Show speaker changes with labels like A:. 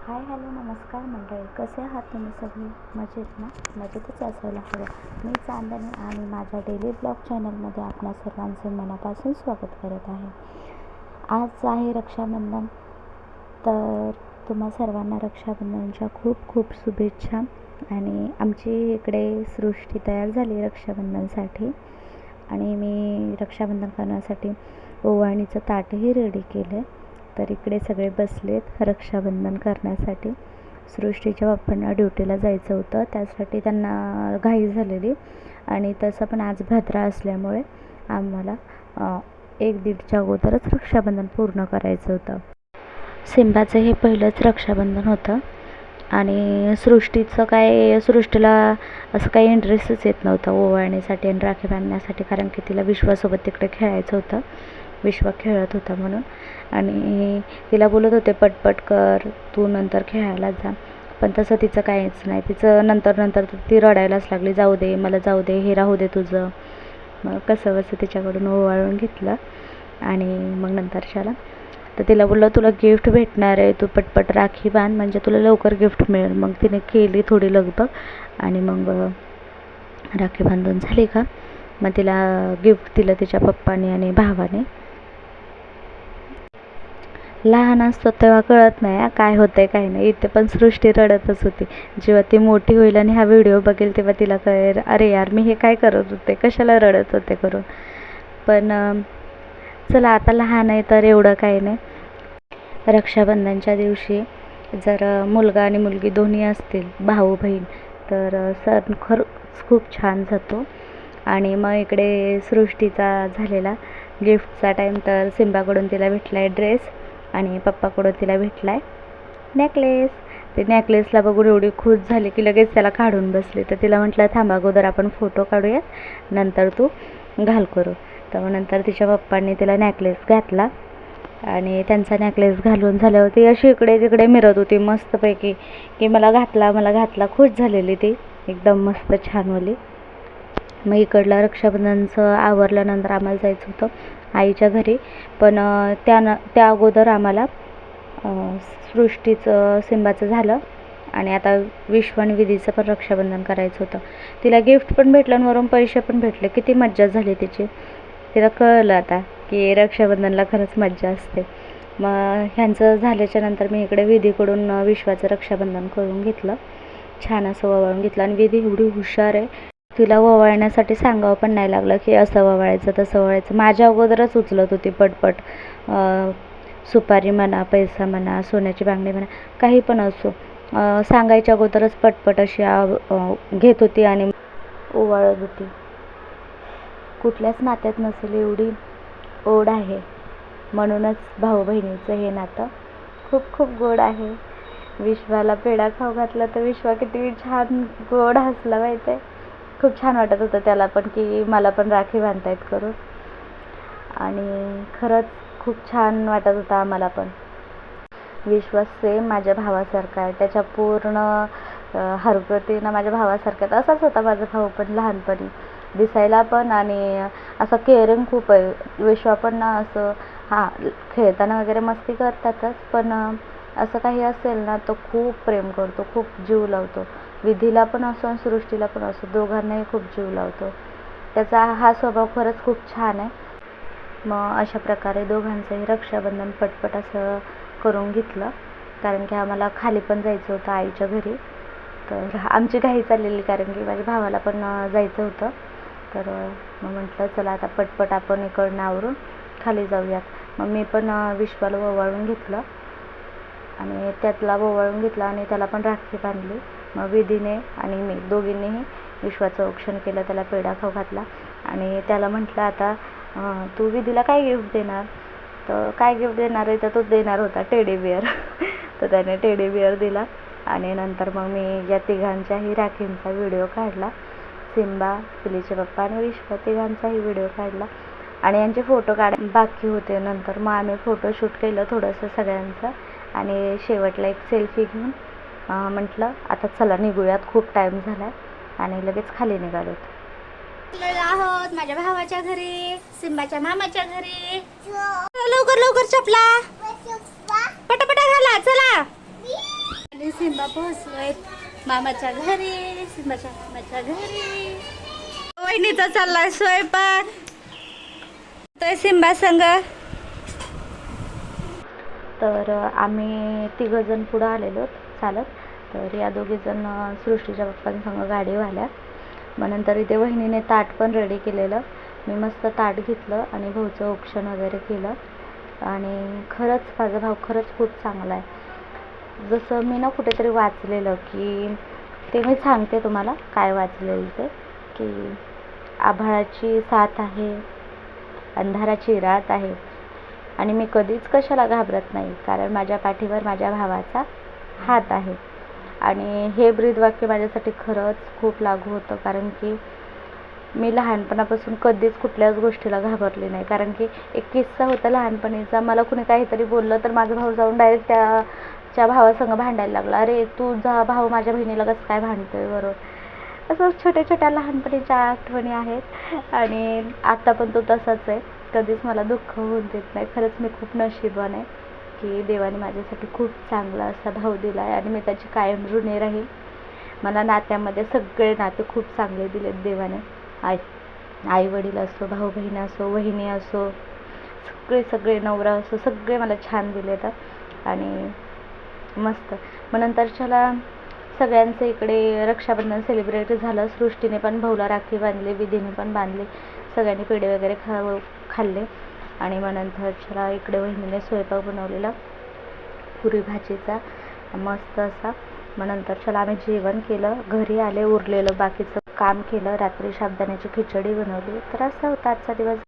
A: Hi hello नमस्कार मंडळी, कसे आहात तुम्ही सगळे? मजेत ना? मजेतच असायला हवं. मी चांदणी आणि माझ्या डेली ब्लॉग चॅनलमध्ये आपल्या सर्वांचे मनापासून स्वागत करत आहे. आज आहे रक्षाबंधन, तर तुम्हा सर्वांना रक्षाबंधनाच्या खूप खूप शुभेच्छा. आणि आमची इकडे सृष्टी तयार झाली रक्षाबंधनसाठी आणि मी रक्षाबंधन करण्यासाठी ओवाळणीचं ताटही रेडी केलं. तर इकडे सगळे बसलेत रक्षाबंधन करण्यासाठी. सृष्टीच्या बाप्पांना ड्युटीला जायचं होतं, त्यासाठी त्यांना घाई झालेली आणि तसं पण आज भद्रा असल्यामुळे आम्हाला 1-1.5च्या अगोदरच रक्षाबंधन पूर्ण करायचं होतं. सिंबाचं हे पहिलंच रक्षाबंधन होतं आणि सृष्टीला असं काही इंटरेस्टच येत नव्हता ओवाळणीसाठी आणि राखी बांधण्यासाठी, कारण की तिला विश्वासोबत तिकडे खेळायचं होतं. विश्वा खेळत होता म्हणून, आणि तिला बोलत होते पटपट कर, तू नंतर खेळायला जा. पण तसं तिचं काहीच नाही. तिचं नंतर ती रडायलाच लागली, जाऊ दे मला, जाऊ दे, हे राहू दे तुझं. मग कसं बसं तिच्याकडून ओवाळून घेतलं आणि मग नंतरच्याला तर तिला बोललं तुला गिफ्ट भेटणार आहे, तू पटपट राखी बांध म्हणजे तुला लवकर गिफ्ट मिळेल. मग तिने केली थोडी लगबग आणि मग राखी बांधून झाली का मग तिला गिफ्ट दिलं तिच्या पप्पाने आणि भावाने. लहान असतो तेव्हा कळत नाही काय होतंय काय नाही. इथे पण सृष्टी रडतच होती. जेव्हा ती मोठी होईल आणि हा व्हिडिओ बघेल तेव्हा तिला कळेल, अरे यार मी हे काय करत होते, कशाला रडत होते करून. पण चला आता लहान आहे तर एवढं काही नाही. रक्षाबंधनच्या दिवशी जर मुलगा आणि मुलगी दोन्ही असतील, भाऊ बहीण, तर सण खरंच खूप छान जातो. आणि मग इकडे सृष्टीचा झालेला गिफ्टचा टाईम, तर सिंबाकडून तिला भेटला आहे ड्रेस आणि पप्पाकडून तिला भेटला आहे नेकलेस. ते नेकलेसला बघून एवढी खुश झाली की लगेच त्याला काढून बसली. तर तिला म्हटलं थांबा, अगोदर आपण फोटो काढूयात, नंतर तू घाल करू. तर मग नंतर तिच्या पप्पांनी तिला नेकलेस घातला आणि त्यांचा नेकलेस घालून झाल्यावर ती अशी इकडे तिकडे मिरत होती मस्तपैकी की मला घातला. खुश झालेली ती एकदम मस्त छानवाली. मग इकडलं रक्षाबंधनचं आवरल्यानंतर आम्हाला जायचं होतं आईच्या घरी. पण त्या अगोदर आम्हाला सृष्टीचं सिंबाचं झालं आणि आता विश्व आणि विधीचं पण रक्षाबंधन करायचं होतं. तिला गिफ्ट पण भेटलं आणि वरून पैसे पण भेटले. किती मज्जा झाली तिची. तिला कळलं आता की रक्षाबंधनला खरंच मज्जा असते. मग ह्यांचं झाल्याच्या नंतर मी इकडे विधीकडून विश्वाचं रक्षाबंधन करून घेतलं, छान असं ओवाळून घेतलं. आणि विधी एवढी हुशार आहे, तिला ओवाळण्यासाठी सांगावं पण नाही लागलं की असं ओवाळायचं तसं ओवाळायचं. माझ्या अगोदरच उचलत होती पटपट. सुपारी म्हणा, पैसा म्हणा, सोन्याची बांगडी म्हणा, काही पण असो, सांगायच्या अगोदरच पटपट अशी घेत होती आणि ओवाळत होती. कुठल्याच नात्यात नसेल एवढी ओढ आहे. म्हणूनच भाऊ बहिणीचं हे नातं खूप खूप गोड आहे. विश्वाला पेढा खाऊ घातला तर विश्वा किती छान गोड हसला माहिती आहे. खूप छान वाटत होतं त्याला पण की मला पण राखी बांधतायत करून. आणि खरंच खूप छान वाटत होतं आम्हाला पण. विश्वास सेम माझ्या भावासारखा आहे. त्याच्या पूर्ण हरकतीनं माझ्या भावासारख्यात असाच होता माझा भाऊ पण लहानपणी, दिसायला पण आणि असा केअरिंग खूप आहे. विश्वा पण ना असं खेळताना वगैरे मस्ती करतातच, पण असं काही असेल ना तो खूप प्रेम करतो, खूप जीव लावतो. विधीला पण असो आणि सृष्टीला पण असो, दोघांनाही खूप जीव लावतो. त्याचा हा स्वभाव खरंच खूप छान आहे. मग अशा प्रकारे दोघांचंही रक्षाबंधन पटपट असं करून घेतलं, कारण की आम्हाला खाली पण जायचं होतं आईच्या घरी. तर आमची घाई चाललेली कारण की माझ्या भावाला पण जायचं होतं. तर मग म्हटलं चला आता पटपट आपण इकडनं आवरून खाली जाऊयात. मग मी पण विश्वाला ओवाळून घेतलं आणि त्यातला ओवाळून घेतला आणि त्याला पण राखी बांधली. मग विधीने आणि मी दोघींनीही विश्वाचं औक्षण केलं, त्याला पेढा खाऊ घातला आणि त्याला म्हटलं आता तू विधीला काय गिफ्ट देणार? तर काय गिफ्ट देणार आहे तर तो देणार होता टेडी बिअर. तर त्याने टेडी बिअर दिला आणि नंतर मग मी या तिघांच्याही राखींचा व्हिडिओ काढला. सिंबा, पिलीचे पप्पा आणि विश्व तिघांचाही व्हिडिओ काढला आणि यांचे फोटो बाकी होते. नंतर मग आम्ही फोटोशूट केलं थोडंसं सगळ्यांचं आणि शेवटला एक सेल्फी घेऊन म्हटलं आता चला निघूयात, खूप टाईम झाला आणि लगेच खाली निघालोत. आहोत माझ्या भावाच्या घरी, सिंबाच्या मामाच्या घरी. लवकर लवकर चपला पटापटा घाला चला. आणि सिंबा पोहोचलोय मामाच्या घरी, सिंबाच्या मामाच्या घरी. वहिनीचा चाललाय स्वयंपाक. तर सिंबा संग. तर आम्ही तिघंजण पुढं आलेलो चालत. तर या दोघीजण सृष्टीच्या पप्पांसंग गाडी आल्या. मग नंतर इथे वहिनीने ताट पण रेडी केलेलं. मी मस्त ताट घेतलं आणि भाऊचं औक्षण वगैरे केलं. आणि खरंच माझा भाऊ खरंच खूप चांगला आहे. जसं मी ना कुठेतरी वाचलेलं की ते मी सांगते तुम्हाला काय वाचलेलं ते, की आभाळाची साथ आहे, अंधाराची रात आहे आणि मी कधीच कशाला घाबरत नाही, कारण माझ्या पाठीवर माझ्या भावाचा हात आहे. आणि हे ब्रीदवाक्य माझ्यासाठी खरंच खूप लागू होतं, कारण की मी लहानपणापासून कधीच कुठल्याच गोष्टीला घाबरली नाही. कारण की एक किस्सा होता लहानपणीचा, मला कुणी काहीतरी बोललं तर माझा भाऊ जाऊन डायरेक्ट त्याच्या भावासंग भांडायला लागला. अरे तुझा भाऊ माझ्या बहिणीला कसं काय भांडतोय बरोबर. असं छोट्या छोट्या लहानपणीच्या आठवणी आहेत आणि आता पण तो तसाच आहे, कधीच मला दुःख होऊन देत नाही. खरंच मी खूप नशीबवान आहे की देवाने माझ्यासाठी खूप चांगला असा भाऊ दिला आहे आणि मी त्याची कायम ऋणी राहील. मला नात्यामध्ये सगळे नाते खूप चांगले दिलेत देवाने. आई वडील असो, भाऊ बहीण असो, वहिनी असो, सगळे नवरा असो, सगळे मला छान दिलेत. आणि मस्त. मग नंतरच्याला सगळ्यांचं इकडे रक्षाबंधन सेलिब्रेट झालं. सृष्टीने पण भाऊला राखी बांधली, विधीने पण बांधली. सगळ्यांनी पेढे वगैरे खाल्ले. आणि मग नंतरच्याला इकडे वहिनीने स्वयंपाक बनवलेला पुरी भाजीचा मस्त असा. मग नंतरच्याला आम्ही जेवण केलं, घरी आले, उरलेलं बाकीचं काम केलं, रात्री साबुदाण्याची खिचडी बनवली. तर असा होता आजचा दिवस.